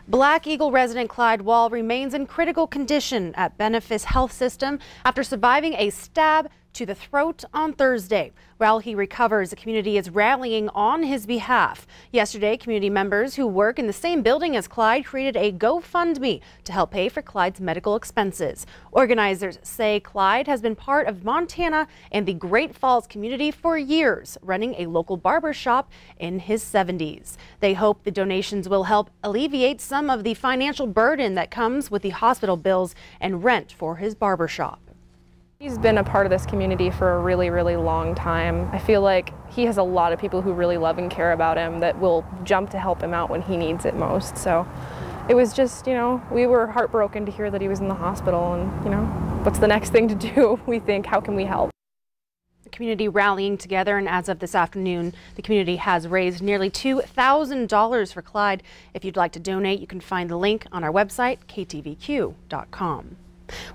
Black Eagle resident Clyde Wall remains in critical condition at Benefice Health System after surviving a stab to the throat on Thursday. While he recovers, the community is rallying on his behalf. Yesterday, community members who work in the same building as Clyde created a GoFundMe to help pay for Clyde's medical expenses. Organizers say Clyde has been part of Montana and the Great Falls community for years, running a local barber shop in his 70s. They hope the donations will help alleviate some of the financial burden that comes with the hospital bills and rent for his barber shop. He's been a part of this community for a really, really long time. I feel like he has a lot of people who really love and care about him that will jump to help him out when he needs it most. So it was just, we were heartbroken to hear that he was in the hospital, and, what's the next thing to do? We think, how can we help? The community rallying together, and as of this afternoon, the community has raised nearly $2,000 for Clyde. If you'd like to donate, you can find the link on our website, ktvq.com.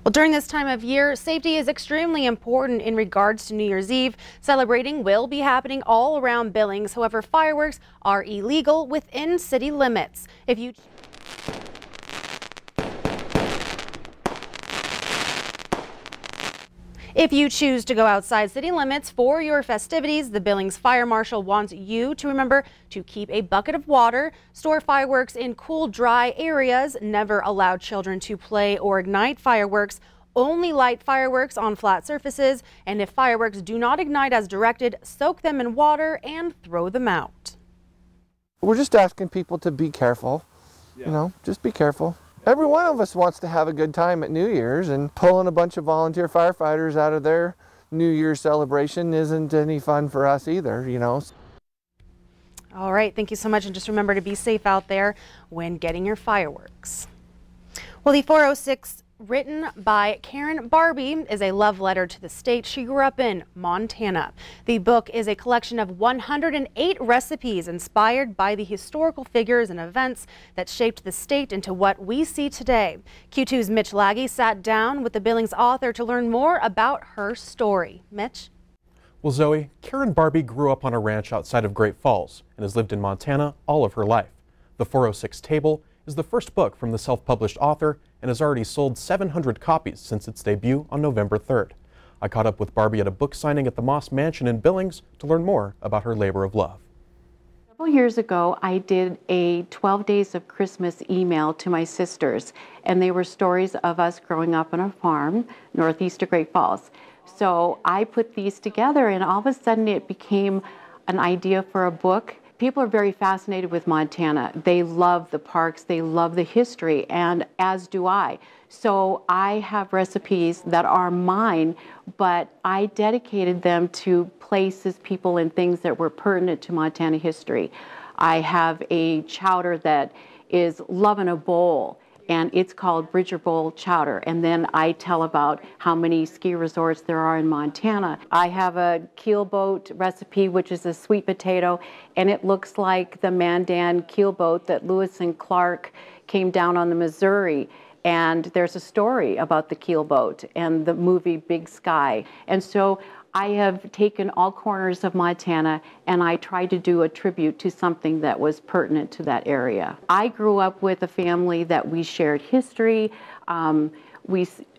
Well, during this time of year, safety is extremely important in regards to New Year's Eve. Celebrating will be happening all around Billings. However, fireworks are illegal within city limits. If you choose to go outside city limits for your festivities, the Billings Fire Marshal wants you to remember to keep a bucket of water, store fireworks in cool, dry areas, never allow children to play or ignite fireworks, only light fireworks on flat surfaces, and if fireworks do not ignite as directed, soak them in water and throw them out. We're just asking people to be careful, just be careful. Every one of us wants to have a good time at New Year's, and pulling a bunch of volunteer firefighters out of their New Year's celebration isn't any fun for us either, All right, thank you so much, and just remember to be safe out there when getting your fireworks. Well, the 406, written by Karen Barbie, is a love letter to the state she grew up in, Montana. The book is a collection of 108 recipes inspired by the historical figures and events that shaped the state into what we see today. Q2's Mitch Laggy sat down with the Billings author to learn more about her story. Mitch? Well, Zoe, Karen Barbie grew up on a ranch outside of Great Falls and has lived in Montana all of her life. The 406 Table is the first book from the self-published author and has already sold 700 copies since its debut on November 3rd. I caught up with Barbie at a book signing at the Moss Mansion in Billings to learn more about her labor of love. Several years ago, I did a 12 Days of Christmas email to my sisters, and they were stories of us growing up on a farm northeast of Great Falls. So I put these together, and all of a sudden it became an idea for a book. People are very fascinated with Montana. They love the parks, they love the history, and as do I. So I have recipes that are mine, but I dedicated them to places, people, and things that were pertinent to Montana history. I have a chowder that is Love in a Bowl, and it's called Bridger Bowl Chowder. And then I tell about how many ski resorts there are in Montana. I have a keelboat recipe, which is a sweet potato, and it looks like the Mandan keelboat that Lewis and Clark came down on the Missouri. And there's a story about the keelboat and the movie Big Sky. And so I have taken all corners of Montana and I tried to do a tribute to something that was pertinent to that area. I grew up with a family that we shared history,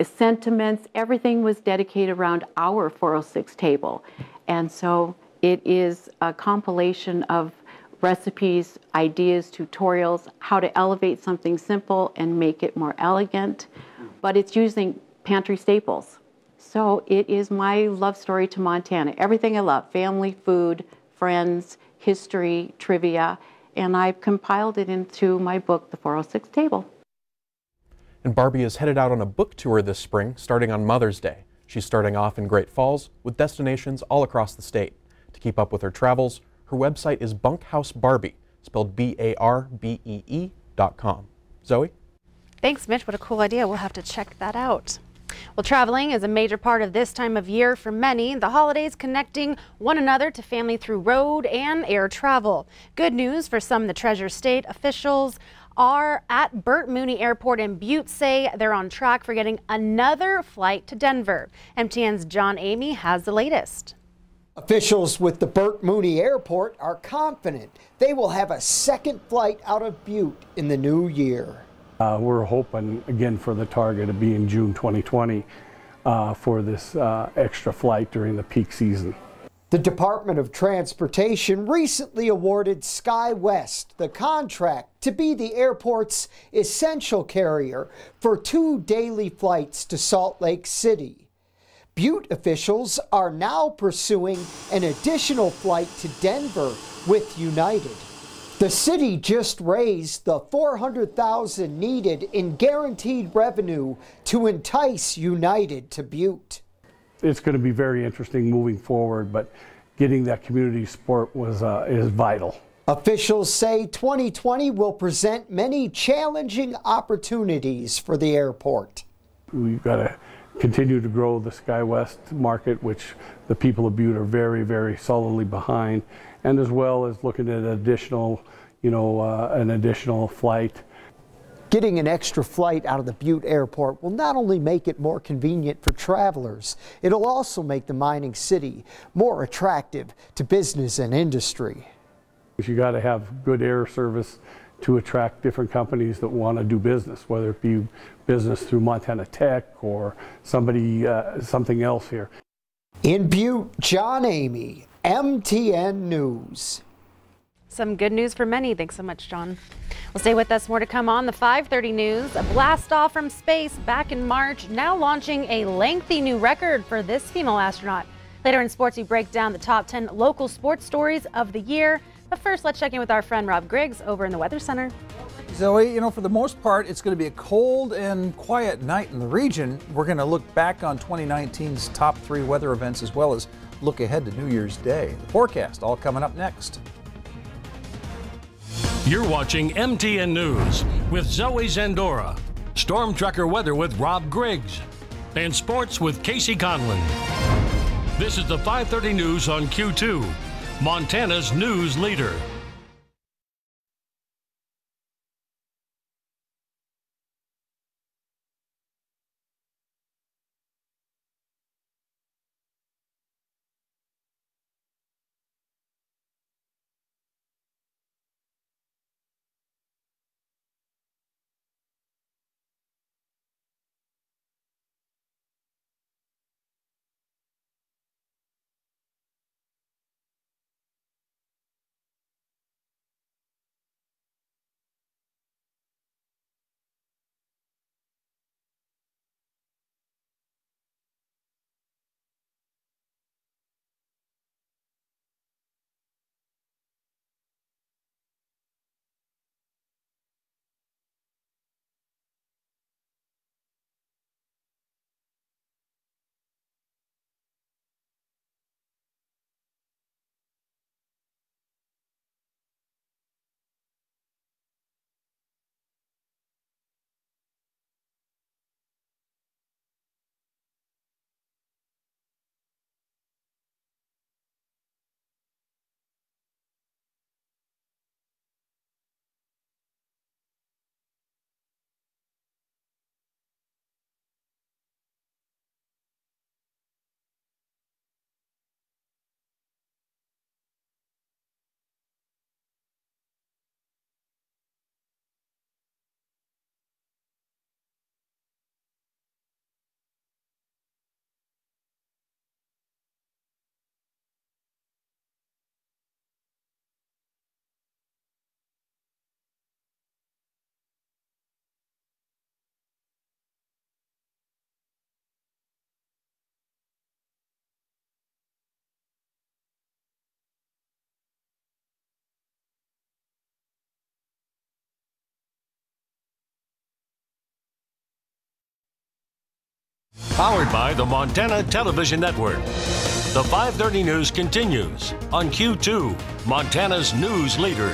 sentiments, everything was dedicated around our 406 table. And so it is a compilation of recipes, ideas, tutorials, how to elevate something simple and make it more elegant, but it's using pantry staples. So it is my love story to Montana. Everything I love, family, food, friends, history, trivia, and I've compiled it into my book, The 406 Table. And Barbie is headed out on a book tour this spring, starting on Mother's Day. She's starting off in Great Falls with destinations all across the state. To keep up with her travels, her website is BunkhouseBarbie, spelled BARBEE.com. Zoe? Thanks, Mitch. What a cool idea. We'll have to check that out. Well, traveling is a major part of this time of year for many. The holidays connecting one another to family through road and air travel. Good news for some in the Treasure State. Officials are at Burt Mooney Airport in Butte say they're on track for getting another flight to Denver. MTN's John Amy has the latest. Officials with the Burt Mooney Airport are confident they will have a second flight out of Butte in the new year. We're hoping again for the target of being June 2020 for this extra flight during the peak season. The Department of Transportation recently awarded SkyWest the contract to be the airport's essential carrier for 2 daily flights to Salt Lake City. Butte officials are now pursuing an additional flight to Denver with United. The city just raised the $400,000 needed in guaranteed revenue to entice United to Butte. It's going to be very interesting moving forward, but getting that community support is vital. Officials say 2020 will present many challenging opportunities for the airport. We've got to continue to grow the SkyWest market, which the people of Butte are very, very solidly behind, and as well as looking at additional, an additional flight. Getting an extra flight out of the Butte airport will not only make it more convenient for travelers, it'll also make the mining city more attractive to business and industry. You got to have good air service to attract different companies that want to do business, whether it be business through Montana Tech or something else here. In Butte, John Amy, MTN News. Some good news for many. Thanks so much, John. Well, stay with us. More to come on the 5:30 news. A blast off from space back in March, now launching a lengthy new record for this female astronaut. Later in sports, we break down the top 10 local sports stories of the year. But first, let's check in with our friend Rob Griggs over in the Weather Center. Zoe, for the most part, it's going to be a cold and quiet night in the region. We're going to look back on 2019's top 3 weather events as well as look ahead to New Year's Day. The forecast all coming up next. You're watching MTN News with Zoe Zandora, Storm Tracker Weather with Rob Griggs, and Sports with Casey Conlon. This is the 5:30 news on Q2, Montana's news leader. Powered by the Montana Television Network. The 5:30 news continues on Q2, Montana's news leader.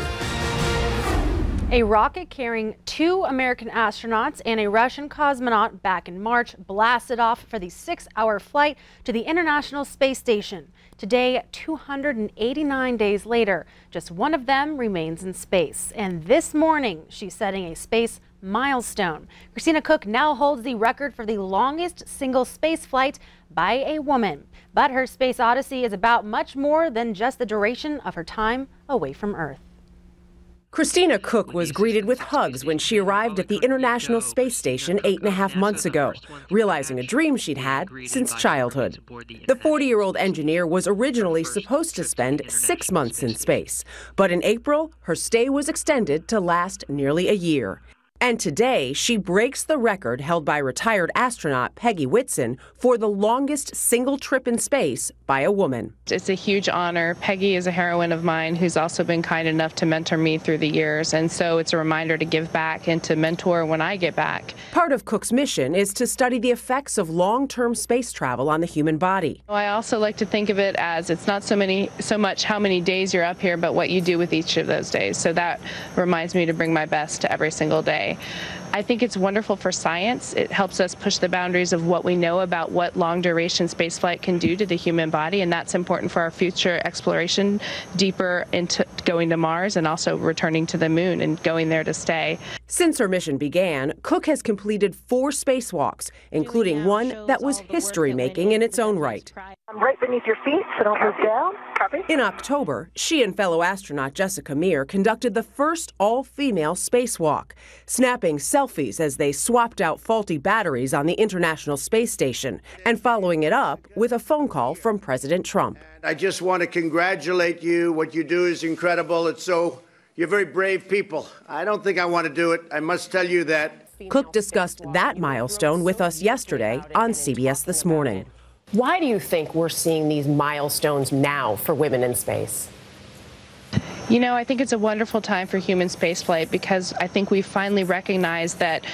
A rocket carrying 2 American astronauts and a Russian cosmonaut back in March blasted off for the 6-hour flight to the International Space Station. Today, 289 days later, just one of them remains in space. And this morning, she's setting a space milestone. Christina Cook now holds the record for the longest single space flight by a woman. But her space odyssey is about much more than just the duration of her time away from Earth. Christina Cook was greeted with hugs when she arrived at the International Space Station 8.5 months ago, realizing a dream she'd had since childhood. The 40-year-old engineer was originally supposed to spend 6 months in space, but in April, her stay was extended to last nearly a year. And today, she breaks the record held by retired astronaut Peggy Whitson for the longest single trip in space by a woman. It's a huge honor. Peggy is a heroine of mine who's also been kind enough to mentor me through the years, and so it's a reminder to give back and to mentor when I get back. Part of Cook's mission is to study the effects of long-term space travel on the human body. I also like to think of it as it's not so much how many days you're up here, but what you do with each of those days. So that reminds me to bring my best to every single day. I think it's wonderful for science. It helps us push the boundaries of what we know about what long-duration spaceflight can do to the human body, and that's important for our future exploration deeper into going to Mars and also returning to the moon and going there to stay. Since her mission began, Cook has completed 4 spacewalks, including one that was history-making in its own right. Right beneath your feet, so don't move down. Copy. In October, she and fellow astronaut Jessica Meir conducted the first all-female spacewalk, snapping selfies as they swapped out faulty batteries on the International Space Station, and following it up with a phone call from President Trump. I just want to congratulate you. What you do is incredible. You're very brave people. I don't think I want to do it. I must tell you that. Cook discussed that milestone with us yesterday on CBS This Morning. Why do you think we're seeing these milestones now for women in space? You know, I think it's a wonderful time for human spaceflight because I think we finally recognize that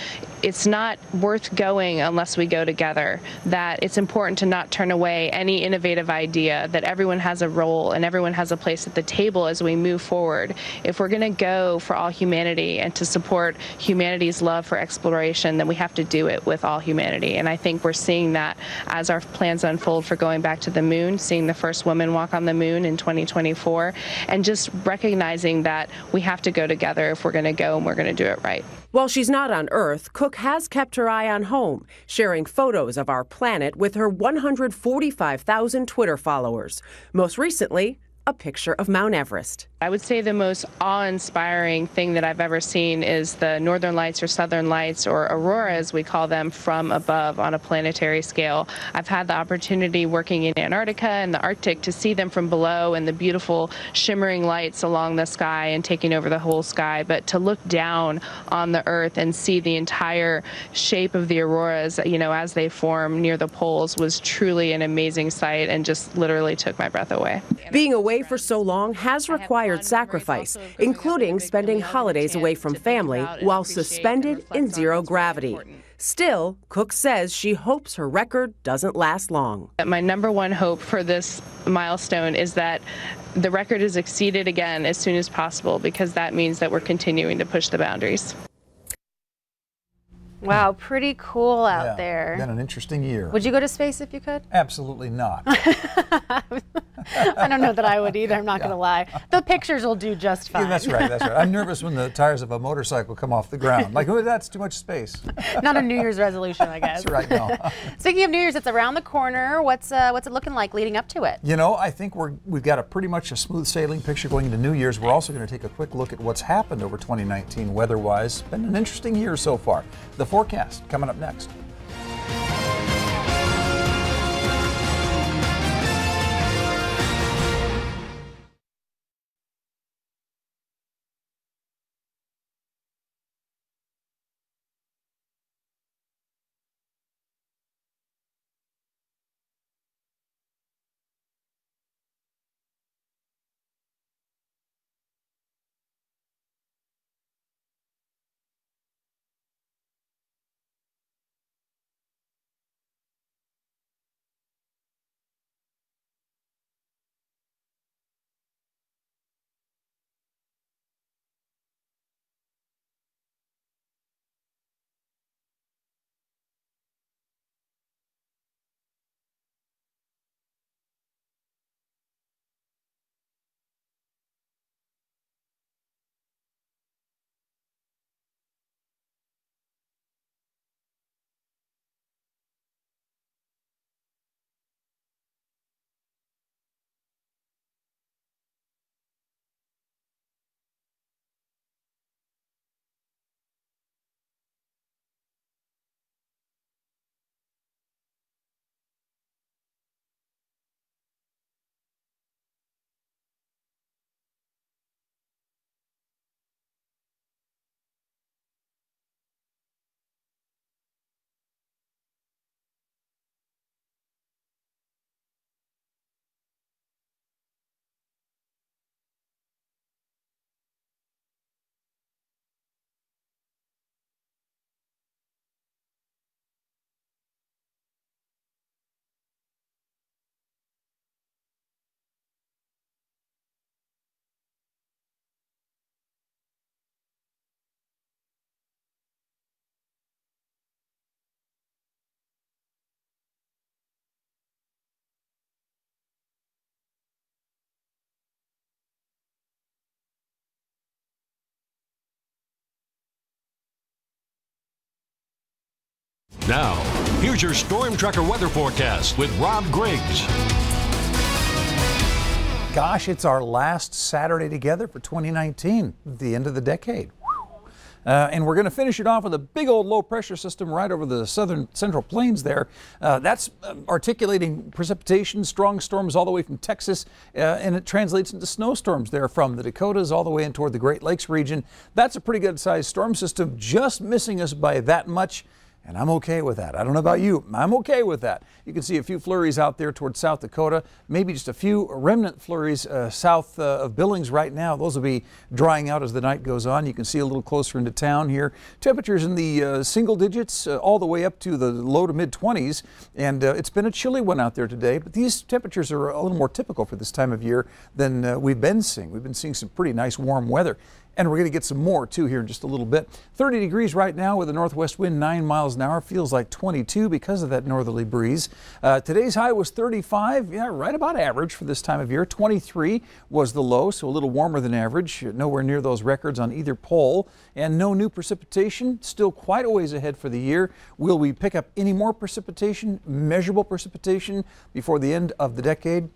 it's not worth going unless we go together, that it's important to not turn away any innovative idea, that everyone has a role and everyone has a place at the table as we move forward. If we're going to go for all humanity and to support humanity's love for exploration, then we have to do it with all humanity. And I think we're seeing that as our plans unfold for going back to the moon, seeing the first woman walk on the moon in 2024, and just recognizing that we have to go together if we're going to go and we're going to do it right. While she's not on Earth, Cook has kept her eye on home, sharing photos of our planet with her 145,000 Twitter followers. Most recently, a picture of Mount Everest. I would say the most awe-inspiring thing that I've ever seen is the northern lights or southern lights, or aurora as we call them, from above on a planetary scale. I've had the opportunity working in Antarctica and the Arctic to see them from below and the beautiful shimmering lights along the sky and taking over the whole sky, but to look down on the Earth and see the entire shape of the auroras, you know, as they form near the poles was truly an amazing sight and just literally took my breath away. Being away for so long has required sacrifice, including spending holidays away from family while suspended in zero gravity. Still, Cook says she hopes her record doesn't last long. My number one hope for this milestone is that the record is exceeded again as soon as possible, because that means that we're continuing to push the boundaries. Wow, pretty cool out there. Been an interesting year. Would you go to space if you could? Absolutely not. I don't know that I would either, I'm not going to lie. The pictures will do just fine. Yeah, that's right, that's right. I'm nervous when the tires of a motorcycle come off the ground. Like, oh, that's too much space. Not a New Year's resolution, I guess. That's right, no. Speaking of New Year's, it's around the corner. What's it looking like leading up to it? You know, I think we've got pretty much a smooth sailing picture going into New Year's. We're also going to take a quick look at what's happened over 2019 weather-wise. Been an interesting year so far. The forecast coming up next. Now, here's your Storm Tracker weather forecast with Rob Griggs. Gosh, it's our last Saturday together for 2019, the end of the decade. And we're going to finish it off with a big old low pressure system right over the southern central plains there. That's articulating precipitation, strong storms all the way from Texas, and it translates into snowstorms there from the Dakotas all the way in toward the Great Lakes region. That's a pretty good sized storm system, just missing us by that much. And I'm okay with that. I don't know about you. I'm okay with that. You can see a few flurries out there towards South Dakota, maybe just a few remnant flurries south of Billings right now. Those will be drying out as the night goes on. You can see a little closer into town here. Temperatures in the single digits all the way up to the low to mid 20s. And it's been a chilly one out there today, but these temperatures are a little more typical for this time of year than we've been seeing. We've been seeing some pretty nice warm weather. And we're going to get some more, too, here in just a little bit. 30 degrees right now with a northwest wind 9 miles an hour. Feels like 22 because of that northerly breeze. Today's high was 35. Yeah, right about average for this time of year. 23 was the low, so a little warmer than average. Nowhere near those records on either pole. And no new precipitation. Still quite a ways ahead for the year. Will we pick up any more precipitation, measurable precipitation, before the end of the decade?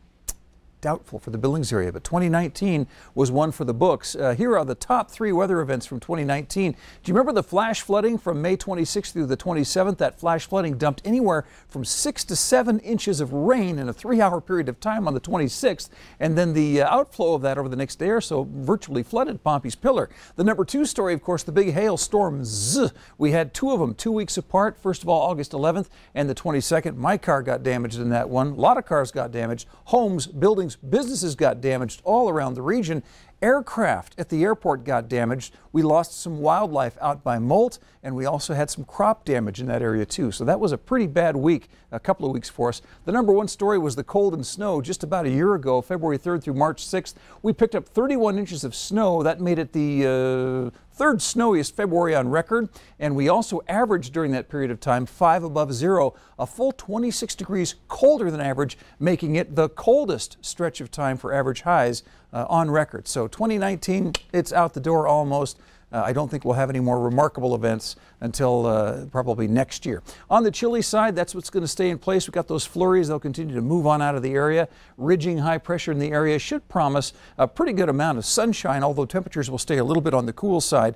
Doubtful for the Billings area, but 2019 was one for the books. Here are the top 3 weather events from 2019. Do you remember the flash flooding from May 26th through the 27th? That flash flooding dumped anywhere from 6 to 7 inches of rain in a 3-hour period of time on the 26th, and then the outflow of that over the next day or so virtually flooded Pompey's Pillar. The number 2 story, of course, the big hailstorms. We had 2 of them 2 weeks apart. First of all, August 11th and the 22nd. My car got damaged in that one. A lot of cars got damaged. Homes, buildings, businesses got damaged all around the region. Aircraft at the airport got damaged. We lost some wildlife out by Molt, and we also had some crop damage in that area too. So that was a pretty bad week, a couple of weeks for us. The number 1 story was the cold and snow. Just about a year ago, February 3rd through March 6th, we picked up 31 inches of snow. That made it the 3rd snowiest February on record, and we also averaged during that period of time 5 above zero, a full 26 degrees colder than average, making it the coldest stretch of time for average highs on record. So 2019, it's out the door almost. I don't think we'll have any more remarkable events until probably next year. On the chilly side, that's what's going to stay in place. We've got those flurries. They'll continue to move on out of the area. Ridging high pressure in the area should promise a pretty good amount of sunshine, although temperatures will stay a little bit on the cool side,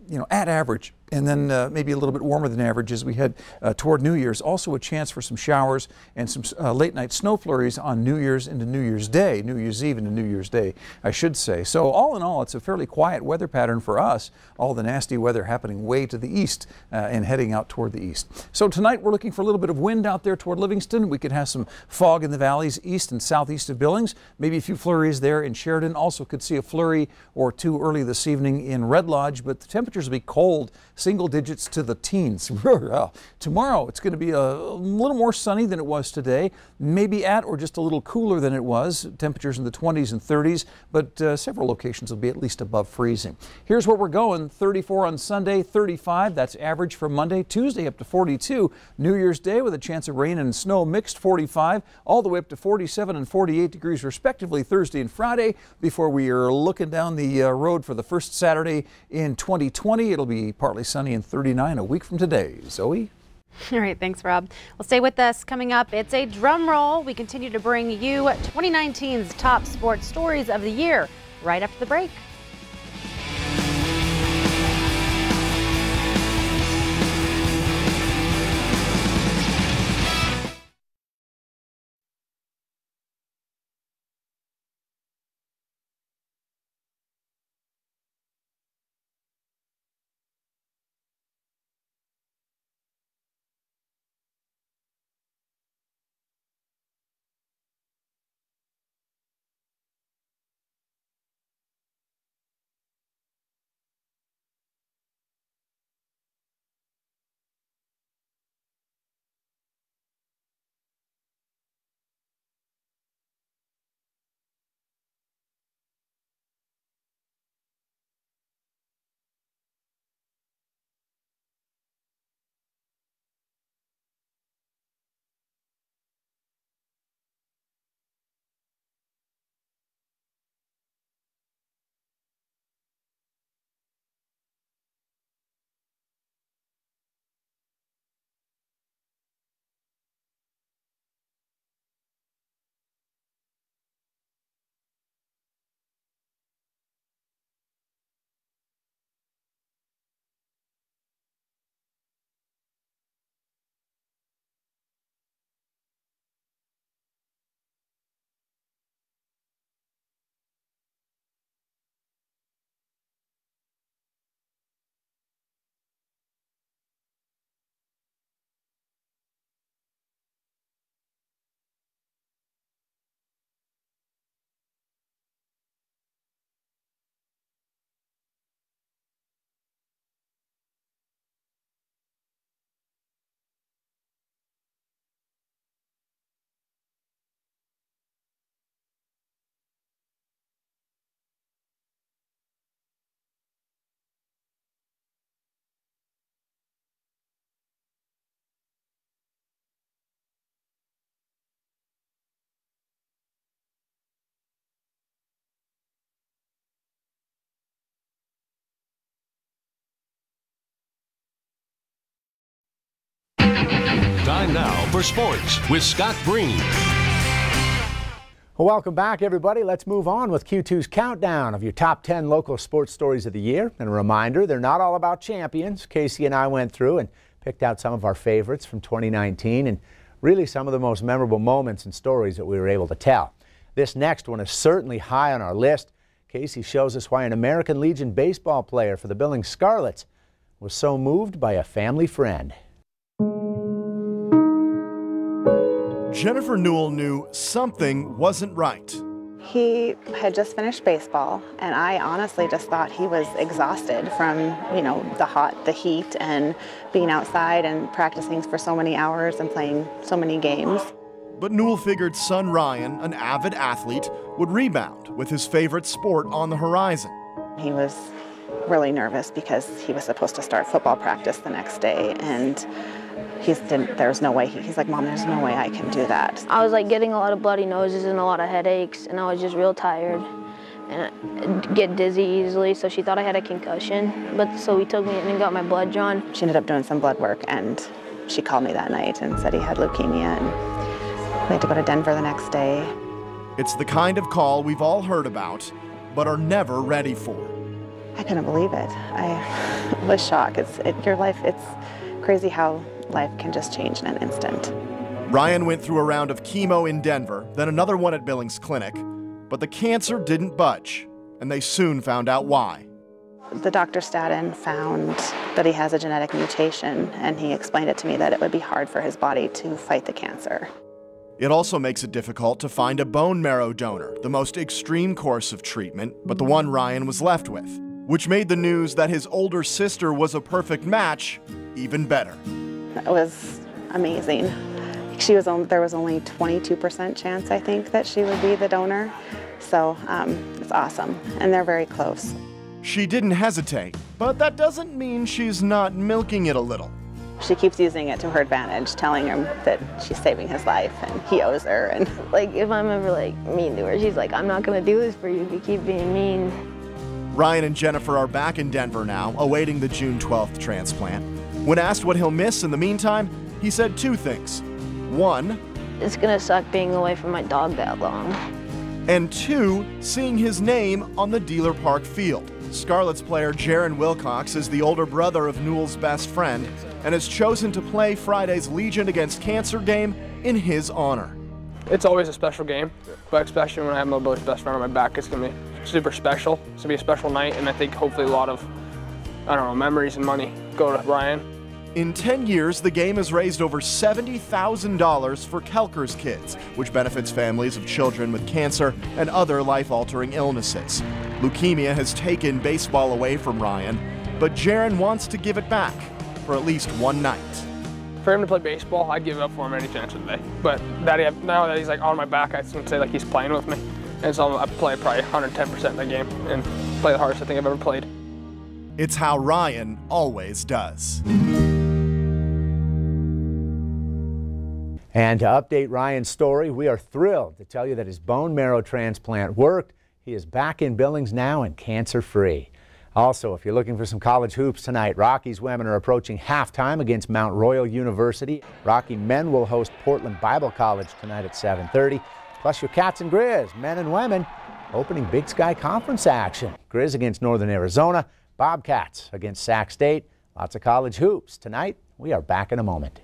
you know, at average, and then maybe a little bit warmer than average as we head toward New Year's. Also a chance for some showers and some late night snow flurries on New Year's into New Year's Day, New Year's Eve into New Year's Day, I should say. So all in all, it's a fairly quiet weather pattern for us. All the nasty weather happening way to the east and heading out toward the east. So tonight we're looking for a little bit of wind out there toward Livingston. We could have some fog in the valleys east and southeast of Billings. Maybe a few flurries there in Sheridan. Also could see a flurry or 2 early this evening in Red Lodge, but the temperatures will be cold, single digits to the teens. Tomorrow it's going to be a little more sunny than it was today, maybe at or just a little cooler than it was. Temperatures in the 20s and 30s, but several locations will be at least above freezing. Here's where we're going. 34 on Sunday, 35. That's average for Monday. Tuesday up to 42. New Year's Day with a chance of rain and snow mixed, 45, all the way up to 47 and 48 degrees respectively Thursday and Friday before we are looking down the road for the first Saturday in 2020. It'll be partly sunny and 39 a week from today. Zoe? All right, thanks, Rob. Well, stay with us. Coming up, it's a drum roll. We continue to bring you 2019's top sports stories of the year right after the break. Time now for sports with Scott Breen. Well, welcome back, everybody. Let's move on with Q2's countdown of your top 10 local sports stories of the year. And a reminder, they're not all about champions. Casey and I went through and picked out some of our favorites from 2019 and really some of the most memorable moments and stories that we were able to tell. This next one is certainly high on our list. Casey shows us why an American Legion baseball player for the Billings Scarlets was so moved by a family friend. Jennifer Newell knew something wasn't right. He had just finished baseball, and I honestly just thought he was exhausted from, the heat and being outside and practicing for so many hours and playing so many games. But Newell figured son Ryan, an avid athlete, would rebound with his favorite sport on the horizon. He was really nervous because he was supposed to start football practice the next day, and there's no way. He's like, Mom, there's no way I can do that. I was like getting a lot of bloody noses and a lot of headaches, and I was just real tired and I get dizzy easily, so she thought I had a concussion. So we took me in and got my blood drawn. She ended up doing some blood work, and she called me that night and said he had leukemia, and we had to go to Denver the next day. It's the kind of call we've all heard about, but are never ready for. I couldn't believe it. I was shocked. It's crazy how life can just change in an instant. Ryan went through a round of chemo in Denver, then another one at Billings Clinic, but the cancer didn't budge, and they soon found out why. The Dr. Staten found that he has a genetic mutation, and he explained it to me that it would be hard for his body to fight the cancer. It also makes it difficult to find a bone marrow donor, the most extreme course of treatment, but the one Ryan was left with, which made the news that his older sister was a perfect match even better. It was amazing. There was only 22% chance, I think, that she would be the donor. So it's awesome, and they're very close. She didn't hesitate, but that doesn't mean she's not milking it a little. She keeps using it to her advantage, telling him that she's saving his life and he owes her. And like, if I'm ever mean to her, she's like, I'm not gonna do this for you if you keep being mean. Ryan and Jennifer are back in Denver now, awaiting the June 12th transplant. When asked what he'll miss in the meantime, he said two things. One, it's gonna suck being away from my dog that long. And two, seeing his name on the Dealer Park field. Scarlets player Jaron Wilcox is the older brother of Newell's best friend and has chosen to play Friday's Legion Against Cancer game in his honor. It's always a special game, but especially when I have my brother's best friend on my back, it's gonna be super special. It's gonna be a special night, and I think hopefully a lot of, memories and money go to Ryan. In 10 years, the game has raised over $70,000 for Kelker's Kids, which benefits families of children with cancer and other life-altering illnesses. Leukemia has taken baseball away from Ryan, but Jaron wants to give it back for at least one night. For him to play baseball, I'd give it up for him any chance of the day. But now that he's on my back, I would say he's playing with me. And so I play probably 110% in the game and play the hardest I think I've ever played. It's how Ryan always does. And to update Ryan's story, we are thrilled to tell you that his bone marrow transplant worked. He is back in Billings now and cancer-free. Also, if you're looking for some college hoops tonight, Rockies women are approaching halftime against Mount Royal University. Rocky men will host Portland Bible College tonight at 7:30. Plus your Cats and Grizz, men and women, opening Big Sky Conference action. Grizz against Northern Arizona, Bobcats against Sac State. Lots of college hoops. Tonight, we are back in a moment.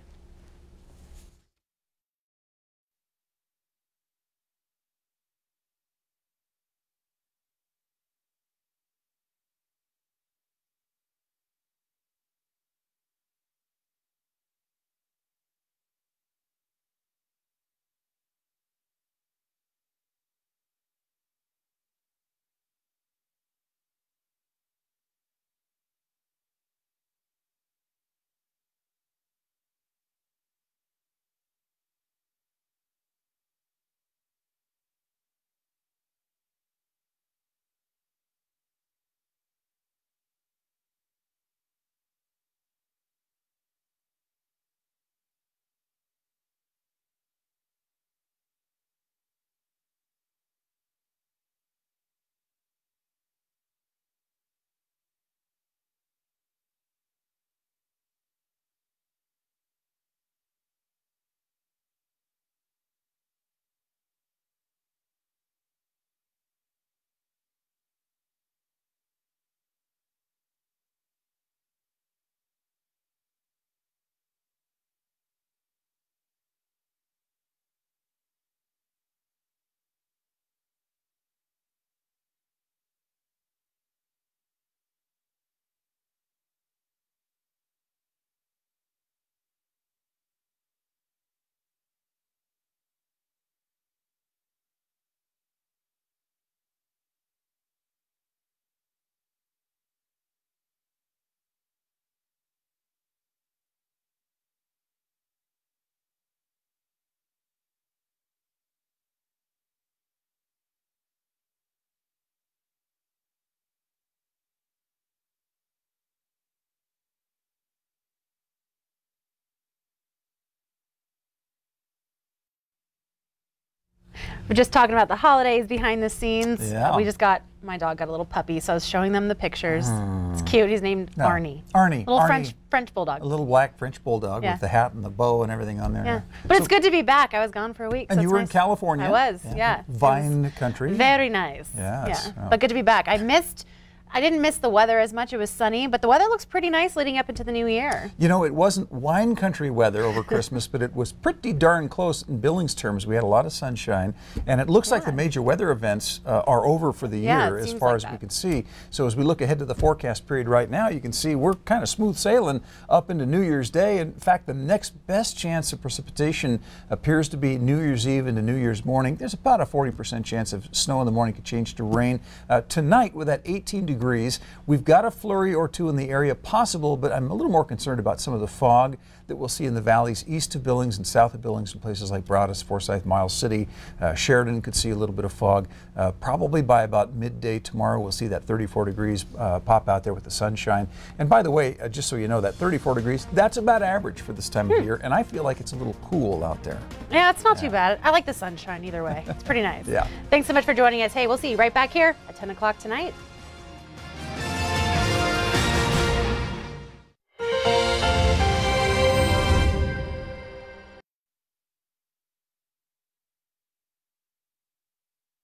We're just talking about the holidays behind the scenes. Yeah. My dog got a little puppy, so I was showing them the pictures. It's cute. He's named Arnie. Arnie. Little Arnie, French bulldog. A little black French bulldog with the hat and the bow and everything on there. Yeah. But it's good to be back. I was gone for a week. And so you were nice. in California. I was, yeah. Vine country. Very nice. Yes. Yeah. But good to be back. I didn't miss the weather as much. It was sunny, but the weather looks pretty nice leading up into the new year. You know, it wasn't wine country weather over Christmas, but it was pretty darn close in Billings terms. We had a lot of sunshine, and it looks like the major weather events are over for the year as far as we can see. So as we look ahead to the forecast period right now, you can see we're kind of smooth sailing up into New Year's Day. In fact, the next best chance of precipitation appears to be New Year's Eve into New Year's morning. There's about a 40% chance of snow in the morning could change to rain. Tonight, with that 18 degrees, we've got a flurry or two in the area possible, but I'm a little more concerned about some of the fog that we'll see in the valleys east of Billings and south of Billings in places like Broadus, Forsyth, Miles City. Sheridan could see a little bit of fog. Probably by about midday tomorrow, we'll see that 34 degrees pop out there with the sunshine. And by the way, just so you know, that 34 degrees, that's about average for this time of year, and I feel like it's a little cool out there. Yeah, it's not too bad. I like the sunshine either way. It's pretty nice. Yeah. Thanks so much for joining us. Hey, we'll see you right back here at 10 o'clock tonight.